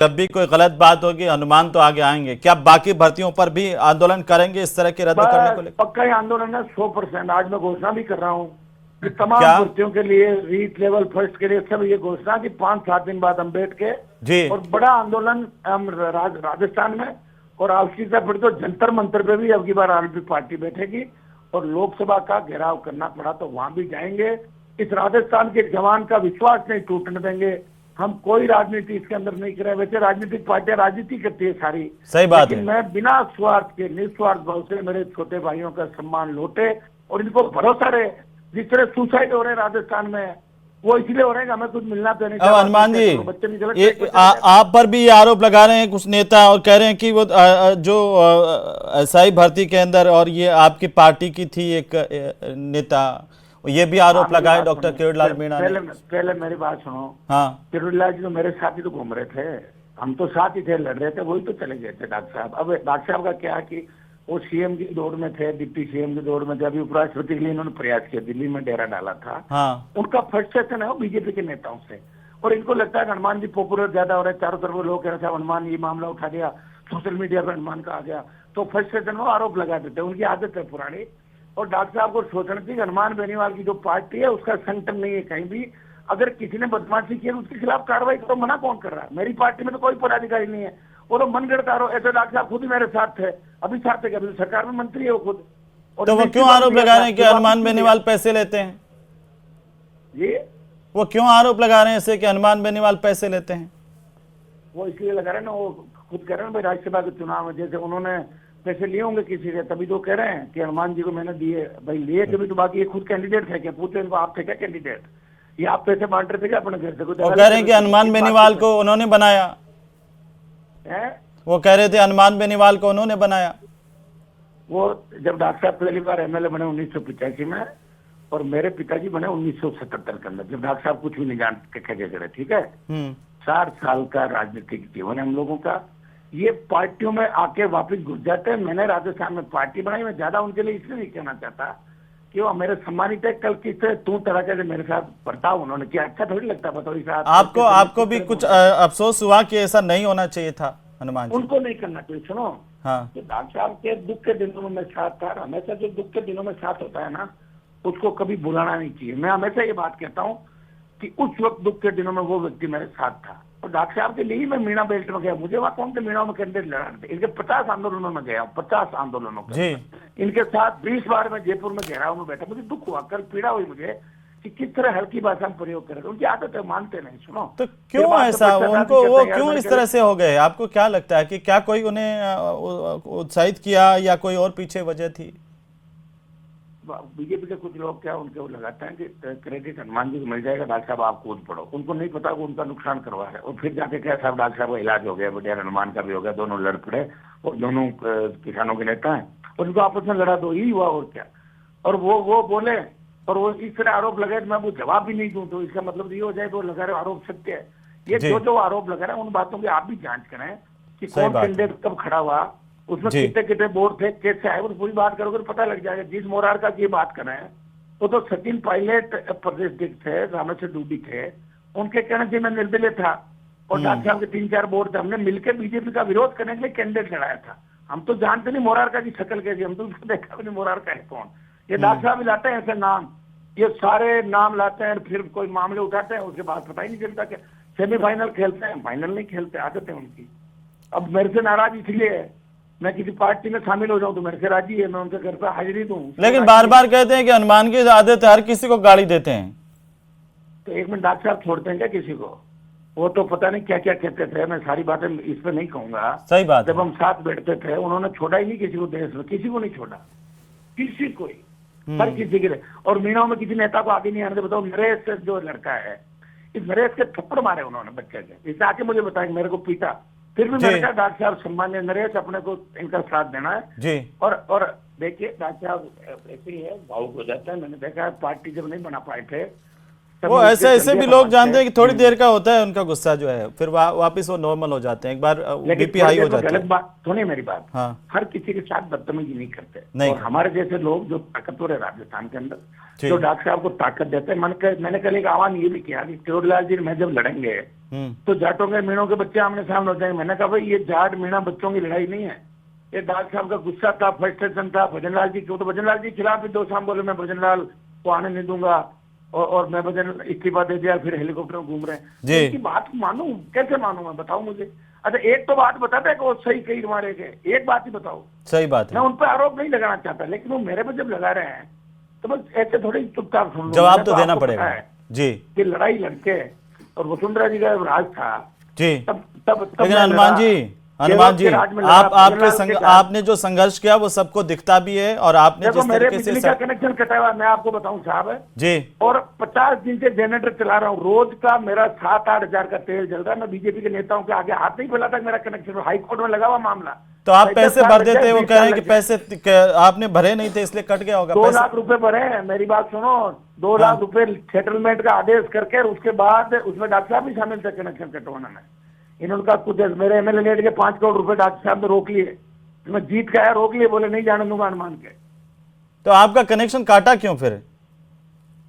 जब भी कोई गलत बात होगी हनुमान तो आगे आएंगे। क्या बाकी भर्तियों पर भी आंदोलन करेंगे इस तरह के रद्द करने को लेकर? पक्का ही आंदोलन है 100%। आज मैं घोषणा भी कर रहा हूँ कि तमाम क्या भर्तियों के लिए रीट लेवल फर्स्ट के लिए सब ये घोषणा कि 5-7 दिन बाद हम बैठ के जी और बड़ा आंदोलन हम राजस्थान में और आवश्यकता पड़ी तो जंतर मंतर पे भी अब की बार आरएलपी पार्टी बैठेगी और लोकसभा का घेराव करना पड़ा तो वहां भी जाएंगे। इस राजस्थान के जवान का विश्वास नहीं टूटने देंगे। हम कोई राजनीति इसके अंदर नहीं कर रहे। वैसे राजनीतिक पार्टियां राजनीति करती है सारी, सही बात लेकिन है। मैं बिना स्वार्थ के निस्वार्थ भाव से मेरे छोटे भाइयों का सम्मान लौटे और इनको भरोसा रहे। जिस तरह सुसाइड हो रहे हैं राजस्थान में वो इसलिए हो रहे हैं कि हमें कुछ मिलना तो नहीं। अब हनुमान जी बच्चे नहीं गलत ये आप पर भी ये आरोप लगा रहे हैं कुछ नेता और कह रहे हैं कि वो जो एसआई भर्ती के अंदर और ये आपकी पार्टी की थी एक नेता, ये भी आरोप लगाए डॉक्टर किरोड़ीलाल मीणा ने। पहले मेरी बात सुनो। हाँ किरोड़ीलाल जी तो मेरे साथ ही तो घूम रहे थे, हम तो साथ ही थे, लड़ रहे थे, वही तो चले गए थे डॉक्टर साहब। अब डॉक्टर साहब का क्या है कि वो सीएम की दौड़ में थे, डिप्टी सीएम की दौड़ में थे। अभी उपराष्ट्रपति के लिए इन्होंने प्रयास किया, दिल्ली में डेरा डाला था। हाँ उनका फर्स्ट सेशन है वो बीजेपी के नेताओं से और इनको लगता है कि हनुमान जी पॉपुलर ज्यादा हो रहे हैं। चारों तरफ लोग कह रहे थे हनुमान ये मामला उठा दिया, सोशल मीडिया पर हनुमान का आ गया तो फर्स्ट सेशन में आरोप लगा देते हैं। उनकी आदत है पुरानी। और डॉक्टर साहब को सोचना चाहिए हनुमान बेनीवाल की जो पार्टी है उसका संगठन नहीं है कहीं भी। अगर किसी ने बदमाशी की है उसके खिलाफ कार्रवाई करो, मना कौन कर रहा है? मेरी पार्टी में तो कोई पदाधिकारी नहीं है, वो तो मनगढ़ंत आरोप। ऐसे डॉक्टर साहब खुद ही मेरे साथ थे, अभी साथ थे, अभी सरकार में मंत्री है वो खुद। और तो वो क्यों आरोप लगा रहे हैं कि हनुमान बेनीवाल पैसे लेते हैं? ये वो क्यों आरोप लगा रहे हैं ऐसे कि हनुमान बेनीवाल पैसे लेते हैं? वो इसलिए लगा रहे हैं ना, वो खुद कह रहे हैं भाई राज्यसभा के चुनाव में जैसे उन्होंने पैसे लिए होंगे किसी से, तभी तो कह रहे हैं कि हनुमान जी को मैंने दिए। भाई लिए कभी तो बाकी ये खुद कैंडिडेट थे क्या? पूछते इनको आप थे क्या कैंडिडेट? ये आप पैसे बांट रहे थे क्या अपने घर से? वो कह रहे हैं कि हनुमान बेनीवाल को उन्होंने बनाया। वो कह रहे थे हनुमान बेनीवाल को उन्होंने बनाया। वो जब डॉक्टर साहब पहली बार एमएलए बने 1985 में और मेरे पिताजी बने 1977 के अंदर, जब डॉक्टर साहब कुछ भी नहीं जानते क्या करे। ठीक है, 4 साल का राजनीतिक जीवन है हम लोगों का। ये पार्टियों में आके वापस घुस जाते हैं। मैंने राजस्थान में पार्टी बनाई, मैं ज्यादा उनके लिए इसलिए नहीं कहना चाहता कि वो मेरे सम्मानित है। कल किस तू तरह के मेरे साथ बर्ताव उन्होंने किया, अच्छा थोड़ी लगता बताओ। इस आपको भी कुछ अफसोस हुआ कि ऐसा नहीं होना चाहिए था हनुमान जी? उनको नहीं करना चाहिए। सुनो, हाँ तो डॉक्टर साहब के दुख के दिनों में मैं साथ था। हमेशा जो दुख के दिनों में साथ होता है ना उसको कभी बुलाना नहीं चाहिए। मैं हमेशा ये बात कहता हूँ कि उस वक्त दुख के दिनों में वो व्यक्ति मेरे साथ था। और डॉक्टर साहब के लिए ही मैं मीणा बेल्ट में गया। मुझे वहाँ कौन से मीणा में कैंडिडेट लड़ा थे? इनके 50 आंदोलनों में गया हूँ, 50 आंदोलनों जी। इनके साथ 20 बार मैं जयपुर में घेराव में बैठा। मुझे दुख हुआ, कल पीड़ा हुई मुझे कि किस तरह हल्की भाषा में प्रयोग कर रहे थे। उनकी आदत है, मानते नहीं। सुनो तो क्यों ऐसा उनको, वो क्यों इस तरह से हो गए? आपको क्या लगता है कि क्या कोई उन्हें उत्साहित किया या कोई और पीछे वजह थी? बीजेपी के कुछ लोग क्या उनके वो लगाते हैं कि क्रेडिट हनुमान जी को मिल जाएगा, डॉक्टर साहब आप कूद पड़ो। उनको नहीं पता कि उनका नुकसान करवा रहे और फिर जाके क्या साहब डॉक्टर साहब का इलाज हो गया, बढ़िया हनुमान का भी हो गया, दोनों लड़ पड़े और दोनों किसानों के नेता हैं और उनको आपस में लड़ा दो, यही हुआ और क्या। और वो बोले और वो इस तरह आरोप लगाए, मैं वो जवाब भी नहीं दूं तो इसका मतलब ये हो जाए तो लगा रहे आरोप सत्य है। ये जो आरोप लगा रहे हैं उन बातों की आप भी जांच करें कि कौन कैंडिडेट कब खड़ा हुआ, उसमें कितने कितने वोट थे, कैसे आए, वो पूरी बात करोगे तो पता लग जाएगा। जिस मोरारका की बात कर रहे हैं वो तो सचिन पायलट प्रदेश अध्यक्ष थे, रामेश्वर डूडी थे, उनके कहने से मैं निर्दलीय था और डॉक्टर साहब के 3-4 वोट थे। हमने मिलकर बीजेपी का विरोध करने के लिए कैंडिडेट लड़ाया था। हम तो जानते नहीं मोरारका की शक्ल कैसी, हम तो उसको देखा भी नहीं मोरारका है कौन। ये डॉक्टर साहब लाते हैं ऐसे नाम, ये सारे नाम लाते हैं फिर कोई मामले उठाते हैं, उसके बाद पता ही नहीं चलता। क्या सेमीफाइनल खेलते हैं, फाइनल नहीं खेलते, आदत है उनकी। अब मेरे से नाराज इसलिए है, मैं किसी पार्टी में शामिल हो जाऊं तो मेरे से राजी है, मैं उनके घर पर हाजिरी दूं। लेकिन बार बार कहते हैं कि हनुमान की आदत है, हर किसी को गाली देते हैं। तो एक मिनट, डॉक्टर साहब छोड़ते हैं क्या किसी को? वो तो पता नहीं क्या क्या कहते थे, मैं सारी बातें इस पर नहीं कहूंगा। सही बात जब हम साथ बैठते थे उन्होंने छोड़ा ही नहीं किसी को, देश में किसी को नहीं छोड़ा, किसी को ही, हर किसी के लिए। और मीणा में किसी नेता को आगे नहीं आने दे। बताओ, नरेश जो लड़का है, इस नरेश के थप्पड़ मारे उन्होंने बच्चे के, इसे आके मुझे बताया मेरे को पीटा, फिर भी मैंने कहा डॉक्टर साहब सम्मान्य नरेश अपने को इनका साथ देना है जी। और देखिए डॉक्टर साहब ऐसे ही है, भावुक हो जाता है। मैंने देखा है पार्टी जब नहीं बना पाए थे तब वो मैं ऐसे उसके ऐसे भी चंदिया लोग समाज जानते हैं से- कि थोड़ी देर का होता है उनका गुस्सा जो है, फिर वापस वो नॉर्मल हो जाते हैं, एक बार लेकिन बीपी हाई हो थोड़ी देर में जाती गलत है। बात सुनिए मेरी बात। हाँ हर किसी के साथ बदतमीजी नहीं करते। नहीं और करते। हमारे जैसे लोग जो ताकतवर है राजस्थान के अंदर, जी। जो डॉक्टर साहब को ताकत देते हैं, मैंने कल एक आह्वान ये भी किया कि केवरलाल जी मैं जब लड़ेंगे तो जाटों के मीणों के बच्चे आमने सामने हो जाएंगे। मैंने कहा भाई ये जाट मीणा बच्चों की लड़ाई नहीं है, ये डॉक्टर साहब का गुस्सा था, फ्रस्ट्रेशन था भजनलाल जी को। तो भजनलाल जी के खिलाफ भी 2 शाम बोले मैं भजनलाल को आने नहीं दूंगा, और मैं भजन इस्तीफा दे दिया, फिर हेलीकॉप्टर में घूम रहे हैं। जी। इनकी बात मानूं कैसे मानूं मैं, बताओ मुझे। अच्छा एक तो बात बताता है कि वो सही कई मारे गए, एक बात ही बताओ। सही बात मैं है, उन पर आरोप नहीं लगाना चाहता, लेकिन वो मेरे पर जब लगा रहे हैं तो बस ऐसे थोड़ी चुपचाप सुन लो। जवाब मैंने तो देना आपको पता पड़ेगा। है जी कि लड़ाई लड़के और वसुंधरा जी का राज था, जी। तब तब तब लेकिन मैं हनुमान लड़ा। जी, केवल हनुमान जी, के राज में लड़ा, आप भजनलाल के राज- आपने जो संघर्ष किया वो सबको दिखता भी है, और आपने देखो जिस मेरे तरीके से बिजली का कनेक्शन कटा हुआ है, मैं आपको बताऊं साहब, जी और 50 दिन से जनरेटर चला रहा हूँ, रोज का मेरा 7-8 हजार का तेल जल रहा है। मैं बीजेपी के नेताओं के आगे हाथ नहीं फैलाता कि मेरा कनेक्शन, हाई कोर्ट में लगा हुआ मामला। तो आप 10 पैसे साल भर लग जाए, देते, वो 20 कह रहे साल हैं कि लग जाए। पैसे आपने भरे नहीं थे इसलिए कट गया होगा 2 पैसे। लाख रुपए भरे हैं, मेरी बात सुनो, 2 हाँ। लाख रुपए सेटलमेंट का आदेश करके, और उसके बाद उसमें डॉक्टर साहब भी शामिल थे कनेक्शन कटवाना में। इन्होंने कहा कुछ मेरे एमएलए नेट के 5 करोड़ रुपए डॉक्टर साहब ने रोक लिए, मैं जीत के आया, रोक लिए, बोले नहीं जाने दूंगा हनुमान के। तो आपका कनेक्शन काटा क्यों फिर?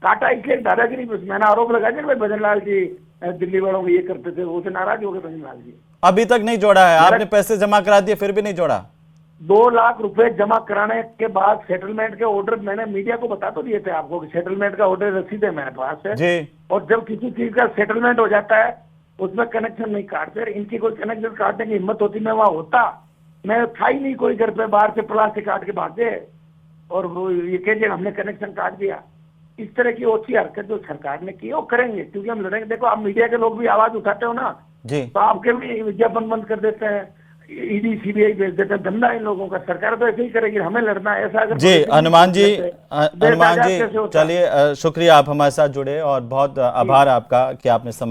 काटा इसलिए दादागिरी, मैंने आरोप लगाया कि भाई भजनलाल जी दिल्ली वालों को ये करते थे, वो से नाराज हो गए भजनलाल जी। अभी तक नहीं जोड़ा है मेरा- आपने, पैसे जमा करा दिए फिर भी नहीं जोड़ा? 2 लाख रुपए जमा कराने के बाद सेटलमेंट के ऑर्डर मैंने मीडिया को बता तो दिए थे आपको कि सेटलमेंट का ऑर्डर रसीद है मेरे पास है। जी और जब किसी चीज का सेटलमेंट हो जाता है उसमें कनेक्शन नहीं काटते। इनकी कोई कनेक्शन काटने की हिम्मत होती मैं वहां होता, मैं था ही नहीं कोई घर पे, बाहर से प्लास्टिक काट के भाग गए और वो ये कह हमने कनेक्शन काट दिया। इस तरह की ओछी हरकत जो सरकार ने की वो करेंगे, क्योंकि हम लड़ेंगे। देखो आप मीडिया के लोग भी आवाज उठाते हो ना, जी। तो आपके भी विज्ञापन बंद कर देते हैं, ईडी सीबीआई भेज देते हैं। धंधा इन लोगों का, सरकार तो ऐसे ही करेगी, हमें लड़ना है। ऐसा अगर जी हनुमान जी, देश हनुमान आजाद जी कैसे होता? चलिए, शुक्रिया आप हमारे साथ जुड़े, और बहुत आभार आपका कि आपने